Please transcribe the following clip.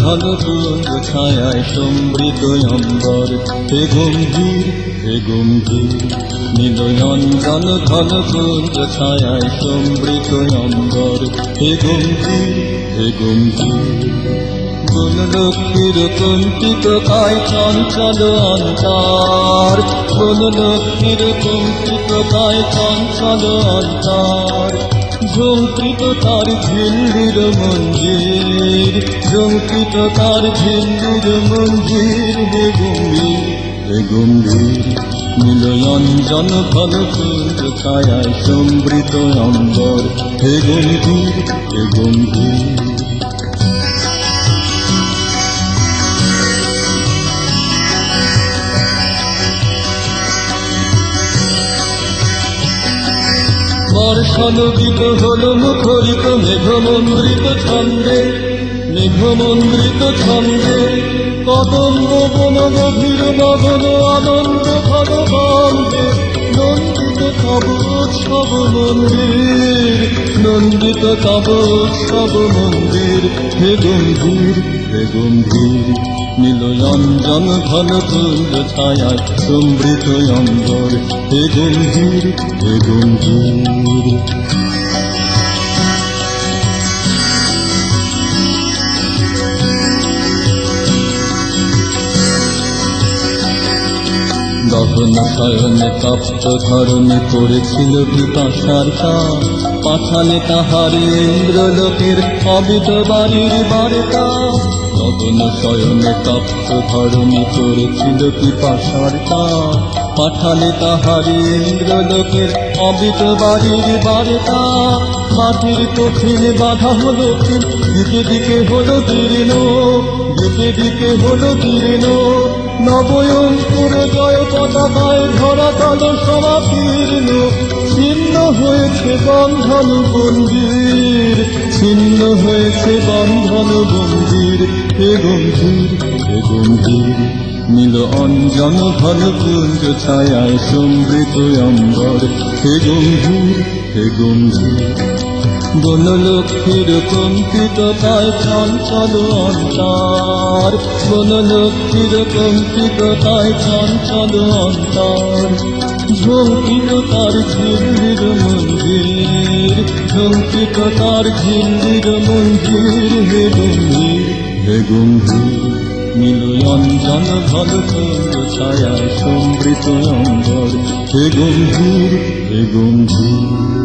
ঘন কুঞ্জ ছায়ায় সমৃত অম্বর, হে গম্ভীর হে গম্ভীর নীলয়ঞ্জন ঘন কুঞ্জ ছায়ায় সমৃত অম্বর, হে গম্ভীর হে গম্ভীর। বনলক্ষ্মীর কণ্ঠিত কায় চঞ্চল অন্তর, বনলক্ষ্মীর কণ্ঠিত কায় চঞ্চল অন্তর, ঝঙ্কৃত তার ঝিল্লির মঞ্জির, ঝঙ্কৃত তার ঝিল্লির মঞ্জির, হে গম্ভীর হে গম্ভীর নীলয়ঞ্জন ঘন কুঞ্জ ছায়ায় সমৃত অম্বর, হে গম্ভীর হে গম্ভীর। বর্ষালোকিত হল মুখরিত মেঘমন্দ্রিত ছন্দে, মেঘমন্দ্রিত ছন্দে কদম্ব বন গভীর মগন আনন্দ ভগবান্তে, নন্দিত তব উৎসব মন্দির, নন্দিত তব উৎসব মন্দির, হে গম্ভীর হে গম্ভীর নীলয়ঞ্জন ঘন কুঞ্জ ছায়ায় সমৃত অম্বর, হে গম্ভীর হে গম্ভীর। গগন শয়নে তপ্ত ধরণী করেছিল পিপাসার কাজ, পাঠালে তাহার ইন্দ্রলোকের অবিদ বাড়ির বার্তা। গগন শয়নে তপ্ত ধরণী করেছিল পিপাসার কাজ, পাঠালে তাহার ইন্দ্রলোকের অবিদ বাড়ির বার্তা। মাটির কঠিন বাধা হলো দিকে দিকে হলো দীর্ণ, দিকে দিকে হলো দীর্ণ, নবয়ঙ্কুর জয় পতাকায় ধরা তল সমাকীর্ণ, ছিন্ন হয়েছে বন্ধন বন্দির, ছিন্ন হয়েছে বন্ধন বন্দির, হে গম্ভীর হে গম্ভীর নীল অঞ্জন ঘন কুঞ্জ ছায়ায় সমৃত অম্বর, হে গম্ভীর হে গম্ভীর। বনলক্ষ্মীর কম্পিত কায় চঞ্চল অন্তর, বনলক্ষ্মীর কম্পিত কায় চঞ্চল অন্তর, ঝঙ্কিত তার ঝিল্লির মঞ্জির, ঝঙ্কিত তার ঝিল্লির মঞ্জির, হে গম্ভীর হে গম্ভীর নীলয়ঞ্জন ঘন কুঞ্জ ছায়ায় সমৃত অম্বর, হে গম্ভীর হে গম্ভীর।